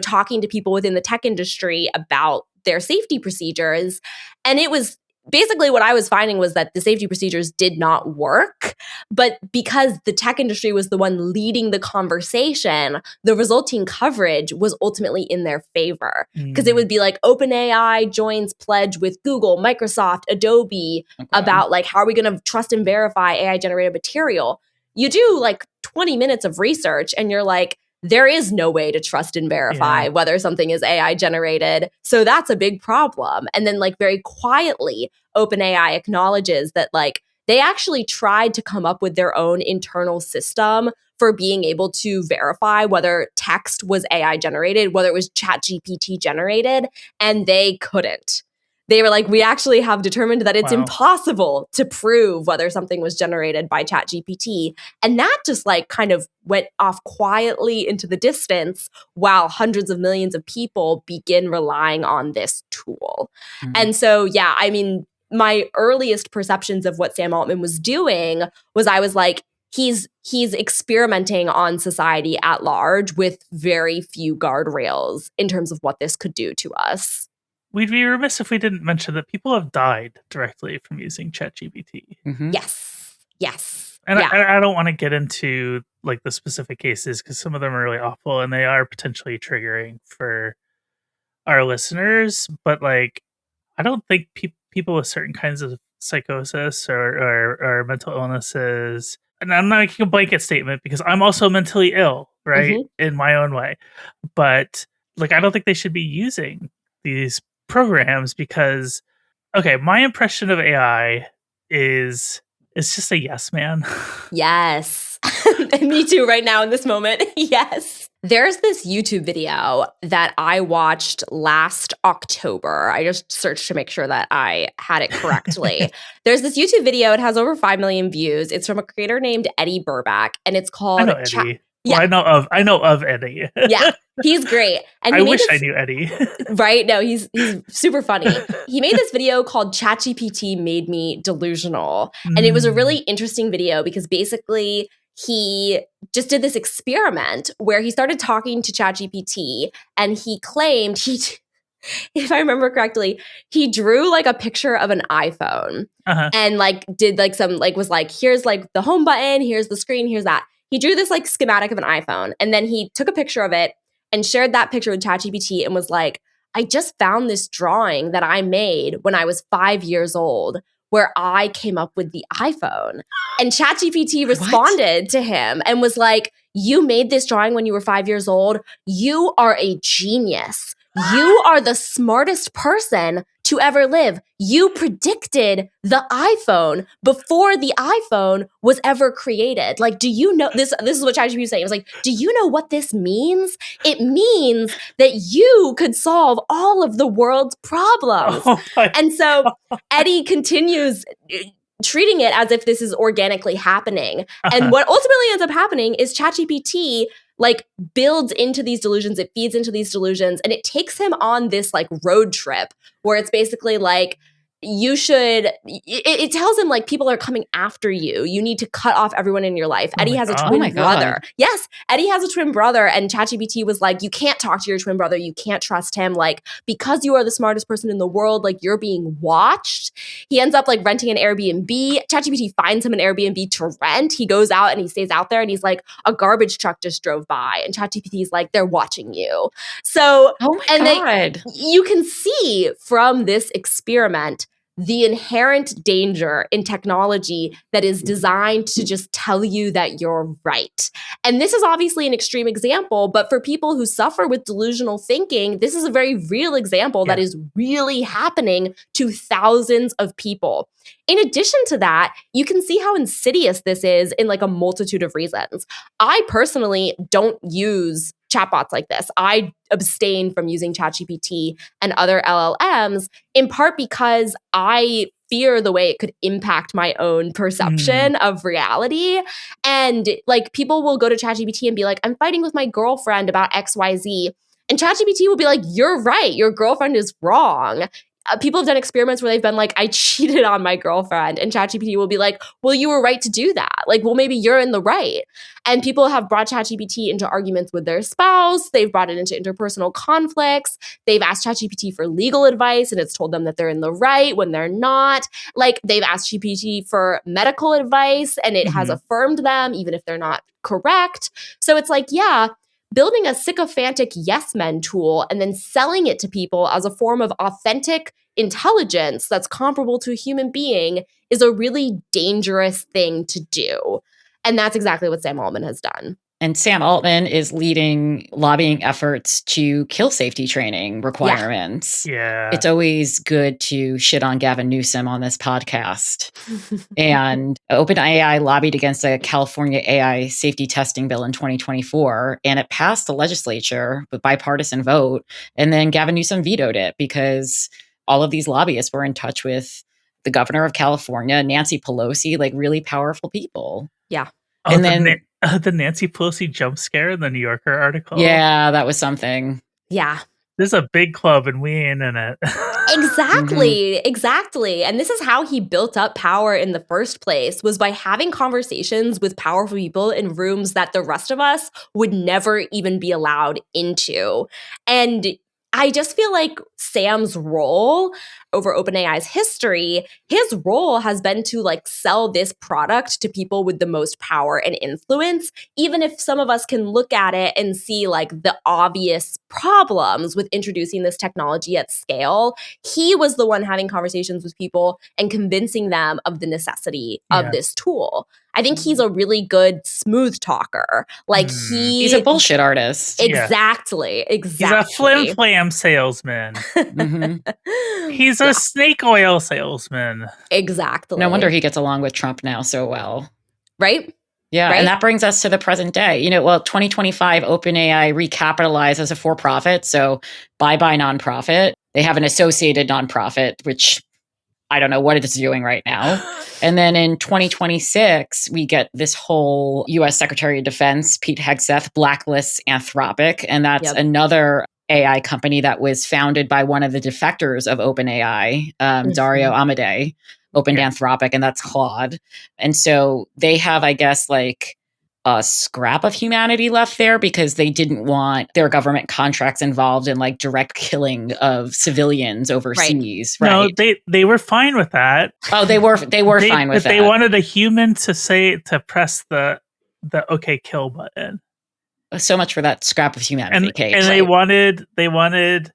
talking to people within the tech industry about their safety procedures. And it was basically what I was finding was that the safety procedures did not work, but because the tech industry was the one leading the conversation, the resulting coverage was ultimately in their favor. Because it would be OpenAI joins pledge with Google, Microsoft, Adobe about how are we going to trust and verify AI generated material. You do 20 minutes of research and you're there is no way to trust and verify whether something is AI generated. So that's a big problem. And then very quietly, OpenAI acknowledges that they actually tried to come up with their own internal system for being able to verify whether text was AI generated, whether it was ChatGPT generated, and they couldn't. They were we actually have determined that it's impossible to prove whether something was generated by ChatGPT. And that just kind of went off quietly into the distance while hundreds of millions of people begin relying on this tool. And so, my earliest perceptions of what Sam Altman was doing was I was he's experimenting on society at large with very few guardrails in terms of what this could do to us. we'd be remiss if we didn't mention that people have died directly from using ChatGPT. Mm-hmm. Yes. And Yeah. I don't want to get into like the specific cases because some of them are really awful and they are potentially triggering for our listeners. But like, I don't think people with certain kinds of psychosis or mental illnesses, and I'm not making a blanket statement because I'm also mentally ill, right, in my own way. But like, I don't think they should be using these programs because, okay, my impression of AI is it's just a yes man. Yes. Me too right now in this moment. Yes. There's this YouTube video that I watched last October. I just searched to make sure that I had it correctly. There's this YouTube video. It has over 5 million views. It's from a creator named Eddie Burback, and it's I called know Eddie. Yeah. Well, I know of Eddie. Yeah, he's great. And I wish I knew Eddie. Right? No, he's super funny. He made this video called ChatGPT Made Me Delusional. And it was a really interesting video because basically he just did this experiment where he started talking to ChatGPT and he claimed if I remember correctly, he drew like a picture of an iPhone and like did like some like was like, here's like the home button, here's the screen, here's that. He drew this like schematic of an iPhone and then he took a picture of it and shared that picture with ChatGPT and was like, I just found this drawing that I made when I was 5 years old where I came up with the iPhone. And ChatGPT responded to him and was like, you made this drawing when you were 5 years old. You are a genius. You are the smartest person to ever live. You predicted the iPhone before the iPhone was ever created. Like, do you know this? This is what ChatGPT was saying. It was like, do you know what this means? It means that you could solve all of the world's problems. And so Eddie continues treating it as if this is organically happening. And what ultimately ends up happening is ChatGPT like builds into these delusions, it feeds into these delusions, and it takes him on this like road trip where it's basically like, you should, it tells him like people are coming after you. You need to cut off everyone in your life. Eddie has a twin brother. Yes, Eddie has a twin brother and ChatGPT was like, you can't talk to your twin brother. You can't trust him. Like, because you are the smartest person in the world, like you're being watched. He ends up like renting an Airbnb. ChatGPT finds him an Airbnb to rent. He goes out and he stays out there and he's like, a garbage truck just drove by. And ChatGPT is like, they're watching you. So, you can see from this experiment the inherent danger in technology that is designed to just tell you that you're right. And this is obviously an extreme example, but for people who suffer with delusional thinking, this is a very real example that is really happening to thousands of people. In addition to that, you can see how insidious this is in like a multitude of reasons. I personally don't use chatbots like this. I abstain from using ChatGPT and other LLMs in part because I fear the way it could impact my own perception of reality. And like people will go to ChatGPT and be like, I'm fighting with my girlfriend about XYZ. And ChatGPT will be like, you're right. Your girlfriend is wrong. People have done experiments where they've been like, I cheated on my girlfriend. And ChatGPT will be like, well, you were right to do that. Like, well, maybe you're in the right. And people have brought ChatGPT into arguments with their spouse. They've brought it into interpersonal conflicts. They've asked ChatGPT for legal advice and it's told them that they're in the right when they're not. Like, they've asked GPT for medical advice and it has affirmed them, even if they're not correct. So it's like, yeah, building a sycophantic yes men tool and then selling it to people as a form of authentic intelligence that's comparable to a human being is a really dangerous thing to do. And that's exactly what Sam Altman has done. And Sam Altman is leading lobbying efforts to kill safety training requirements. Yeah. It's always good to shit on Gavin Newsom on this podcast. And OpenAI lobbied against a California AI safety testing bill in 2024, and it passed the legislature with bipartisan vote. And then Gavin Newsom vetoed it because all of these lobbyists were in touch with the governor of California, Nancy Pelosi, like really powerful people. Yeah. Oh, and then the Nancy Pelosi jump scare in the New Yorker article. Yeah, that was something. Yeah. There's a big club and we ain't in it. Exactly. And this is how he built up power in the first place, was by having conversations with powerful people in rooms that the rest of us would never even be allowed into. And I just feel like Sam's role over OpenAI's history, his role has been to like sell this product to people with the most power and influence, even if some of us can look at it and see like the obvious problems with introducing this technology at scale. He was the one having conversations with people and convincing them of the necessity of this tool. I think he's a really good smooth talker. Like he's a bullshit artist. Exactly. He's a flim-flam salesman. He's a snake oil salesman. Exactly. No wonder he gets along with Trump now so well. Right? Yeah, Right? and that brings us to the present day. 2025, OpenAI recapitalized as a for-profit, so bye-bye nonprofit. They have an associated nonprofit, which I don't know what it's doing right now. And then in 2026, we get this whole U.S. Secretary of Defense, Pete Hegseth, blacklists Anthropic. And that's another AI company that was founded by one of the defectors of OpenAI, Dario Amodei, opened Anthropic, and that's Claude. And so they have, I guess, like a scrap of humanity left there because they didn't want their government contracts involved in like direct killing of civilians overseas. Right. No, they were fine with that. Oh, they were fine with that. They wanted a human to press the okay kill button. So much for that scrap of humanity, Kate. And they wanted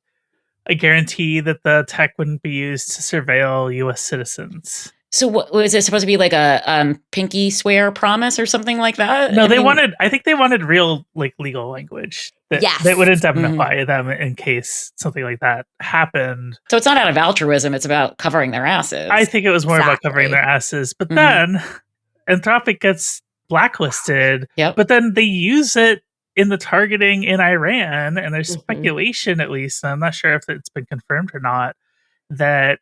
a guarantee that the tech wouldn't be used to surveil U.S. citizens. So what was it supposed to be, like a pinky swear promise or something like that? No, I think they wanted real like legal language that would indemnify them in case something like that happened. So it's not out of altruism, it's about covering their asses. I think it was more about covering their asses. But then Anthropic gets blacklisted, but then they use it in the targeting in Iran, and there's speculation, at least, and I'm not sure if it's been confirmed or not, that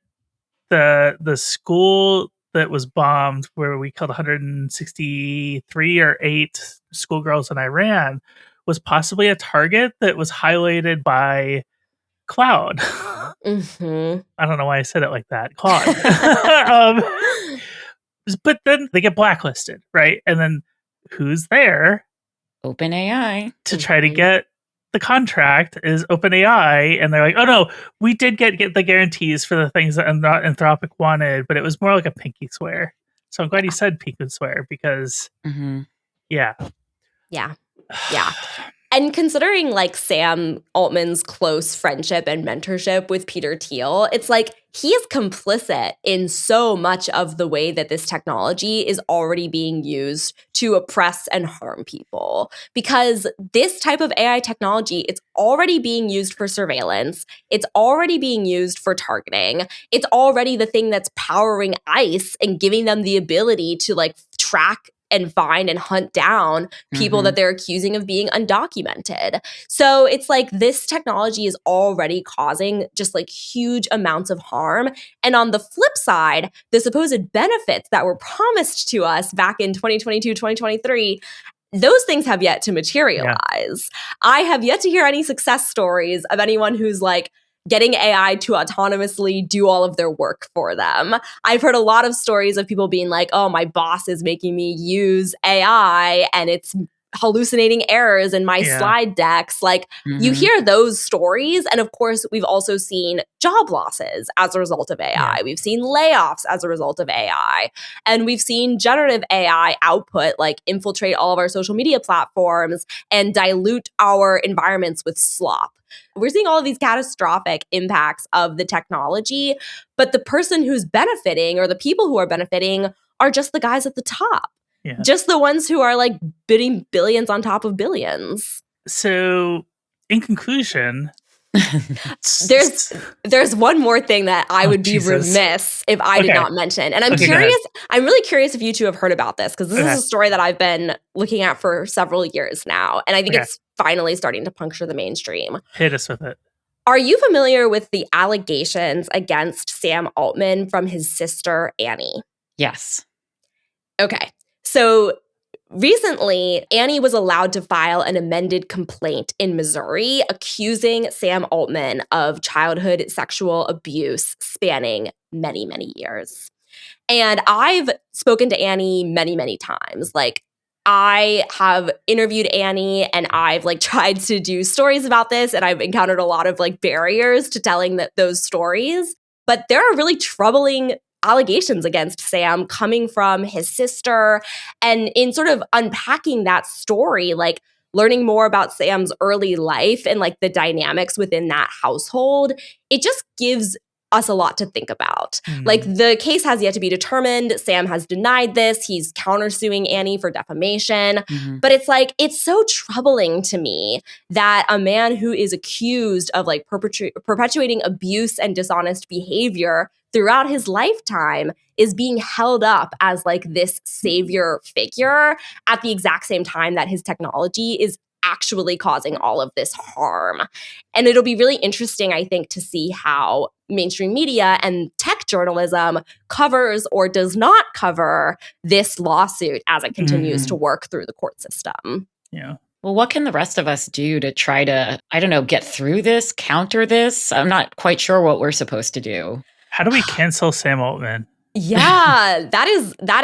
the school that was bombed, where we killed 163 or 8 schoolgirls in Iran, was possibly a target that was highlighted by Cloud. I don't know why I said it like that. Cloud. But then they get blacklisted, right? And then who's there? OpenAI. To try to get the contract is OpenAI, and they're like, oh no, we did get the guarantees for the things that Anthropic wanted, but it was more like a pinky swear. So I'm glad you said pinky swear, because yeah. And considering like Sam Altman's close friendship and mentorship with Peter Thiel, it's like he is complicit in so much of the way that this technology is already being used to oppress and harm people. Because this type of AI technology, it's already being used for surveillance. It's already being used for targeting. It's already the thing that's powering ICE and giving them the ability to like track and find and hunt down people that they're accusing of being undocumented. So it's like this technology is already causing just like huge amounts of harm. And on the flip side, the supposed benefits that were promised to us back in 2022, 2023, those things have yet to materialize. Yeah. I have yet to hear any success stories of anyone who's like getting AI to autonomously do all of their work for them. I've heard a lot of stories of people being like, oh, my boss is making me use AI and it's hallucinating errors in my slide decks. Like you hear those stories. And of course, we've also seen job losses as a result of AI. Yeah. We've seen layoffs as a result of AI. And we've seen generative AI output like infiltrate all of our social media platforms and dilute our environments with slop. We're seeing all of these catastrophic impacts of the technology, but the person who's benefiting or the people who are benefiting are just the guys at the top. Yeah. Just the ones who are like bidding billions on top of billions. So, in conclusion, there's one more thing that I would be remiss if I did not mention. And I'm curious, I'm really curious if you two have heard about this, because this is a story that I've been looking at for several years now. And I think it's finally starting to puncture the mainstream. Hit us with it. Are you familiar with the allegations against Sam Altman from his sister, Annie? Yes. Okay. So recently, Annie was allowed to file an amended complaint in Missouri accusing Sam Altman of childhood sexual abuse spanning many, many years. And I've spoken to Annie many, many times. Like, I have interviewed Annie and I've like tried to do stories about this, and I've encountered a lot of like barriers to telling those stories. But there are really troubling allegations against Sam coming from his sister. And in sort of unpacking that story, like learning more about Sam's early life and like the dynamics within that household, it just gives us a lot to think about. Like the case has yet to be determined. Sam has denied this. He's countersuing Annie for defamation. But it's like, it's so troubling to me that a man who is accused of like perpetuating abuse and dishonest behavior throughout his lifetime is being held up as like this savior figure at the exact same time that his technology is actually causing all of this harm. And it'll be really interesting, I think, to see how mainstream media and tech journalism covers or does not cover this lawsuit as it continues to work through the court system. Yeah. Well, what can the rest of us do to try to, I don't know, get through this, counter this? I'm not quite sure what we're supposed to do. How do we cancel Sam Altman? Yeah, that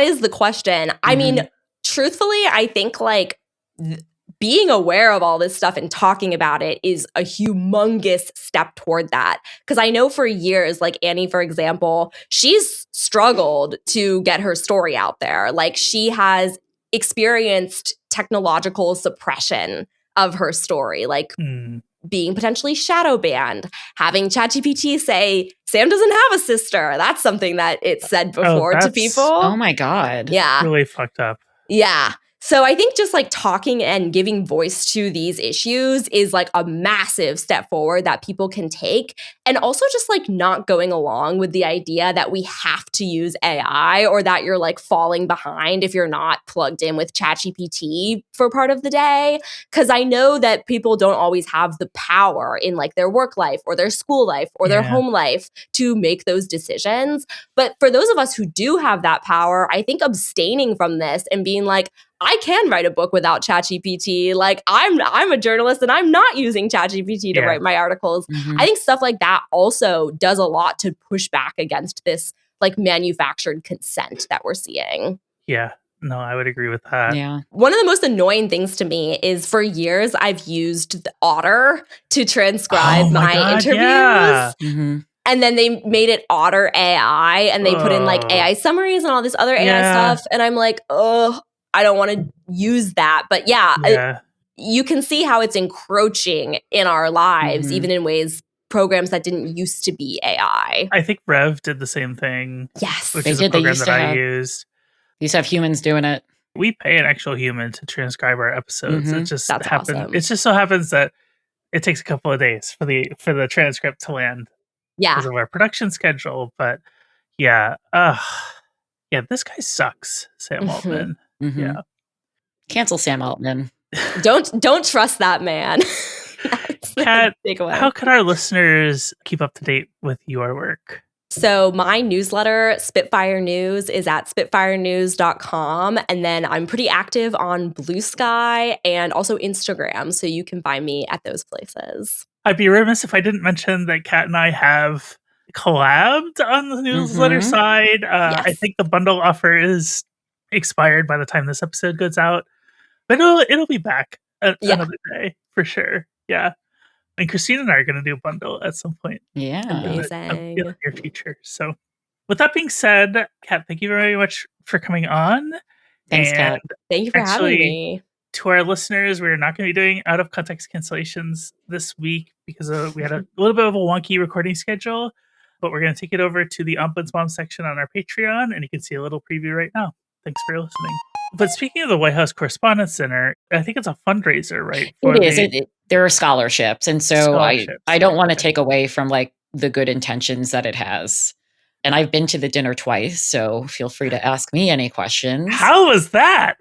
is the question. I mean, truthfully, I think like being aware of all this stuff and talking about it is a humongous step toward that. Because I know for years, like Annie, for example, she's struggled to get her story out there. Like she has experienced technological suppression of her story, like being potentially shadow banned, having ChatGPT say, Sam doesn't have a sister. That's something that it said before to people. Oh my God. Yeah. Really fucked up. Yeah. So I think just like talking and giving voice to these issues is like a massive step forward that people can take. And also just like not going along with the idea that we have to use AI or that you're like falling behind if you're not plugged in with ChatGPT for part of the day. Because I know that people don't always have the power in like their work life or their school life or their home life to make those decisions. But for those of us who do have that power, I think abstaining from this and being like, I can write a book without ChatGPT. Like I'm a journalist and I'm not using ChatGPT to write my articles. I think stuff like that also does a lot to push back against this like manufactured consent that we're seeing. Yeah. No, I would agree with that. Yeah. One of the most annoying things to me is for years I've used the Otter to transcribe my interviews. Yeah. And then they made it Otter AI and they put in like AI summaries and all this other AI stuff. And I'm like, oh, I don't want to use that. But you can see how it's encroaching in our lives, even in ways, programs that didn't used to be AI. I think Rev did the same thing. Yes. Which is a program that I used. You used to have humans doing it. We pay an actual human to transcribe our episodes. It just That's happens. awesome. It just so happens that it takes a couple of days for the transcript to land. Because of our production schedule. But yeah. This guy sucks, Sam Altman. Yeah. Cancel Sam Altman. Don't trust that man. Kat, how can our listeners keep up to date with your work? So my newsletter, Spitfire News, is at spitfirenews.com. And then I'm pretty active on Blue Sky and also Instagram. So you can find me at those places. I'd be remiss if I didn't mention that Kat and I have collabed on the newsletter side. I think the bundle offer is expired by the time this episode goes out. But it'll be back another day for sure. Yeah. And Christine and I are going to do a bundle at some point. Yeah. Amazing. In the near future. So with that being said, Kat, thank you very much for coming on. Thanks, Kat. Thank you for having me. To our listeners, we're not going to be doing out of context cancellations this week because we had a little bit of a wonky recording schedule, but we're going to take it over to the Ombudsman section on our Patreon, and you can see a little preview right now. Thanks for listening. But speaking of the White House Correspondence Center, I think it's a fundraiser, right? It is. There are scholarships. And so I don't want to take away from like the good intentions that it has. And I've been to the dinner twice, so feel free to ask me any questions. How was that?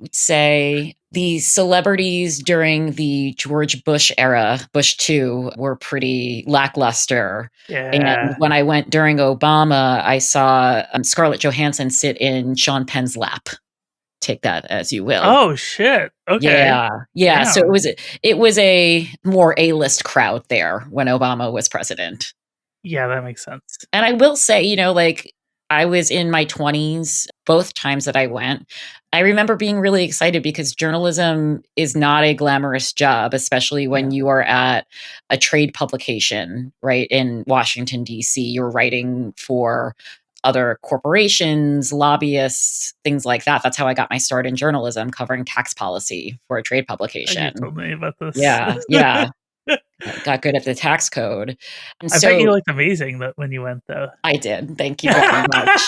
Would say the celebrities during the George Bush era, Bush 2, were pretty lackluster. Yeah. And when I went during Obama, I saw Scarlett Johansson sit in Sean Penn's lap. Take that as you will. Oh, shit. Okay. Yeah. Damn. So it was a more A-list crowd there when Obama was president. Yeah, that makes sense. And I will say, like I was in my 20s, both times that I went. I remember being really excited because journalism is not a glamorous job, especially when you are at a trade publication, right, in Washington, D.C. You're writing for other corporations, lobbyists, things like that. That's how I got my start in journalism, covering tax policy for a trade publication. You told me about this. Yeah. Got good at the tax code. And I bet you looked amazing when you went, though. I did. Thank you very much.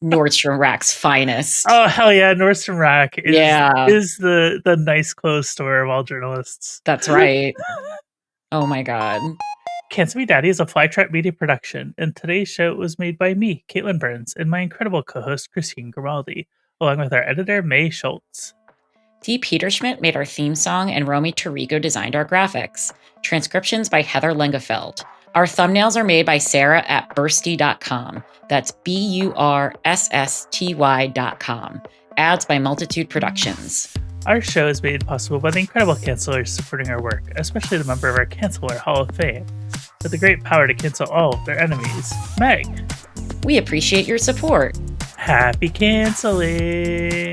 Nordstrom Rack's finest. Oh, hell yeah. Nordstrom Rack is the nice clothes store of all journalists. That's right. Oh my God. Cancel Me Daddy is a Flytrap media production, and today's show was made by me, Katelyn Burns, and my incredible co-host, Christine Grimaldi, along with our editor, May Schultz. Dee Peterschmidt made our theme song, and Romy Tarico designed our graphics. Transcriptions by Heather Lengefeld. Our thumbnails are made by Sarah at bursty.com. That's BURSSTY.com. Ads by Multitude Productions. Our show is made possible by the incredible cancelers supporting our work, especially the member of our Canceler Hall of Fame, with the great power to cancel all of their enemies, Meg. We appreciate your support. Happy canceling!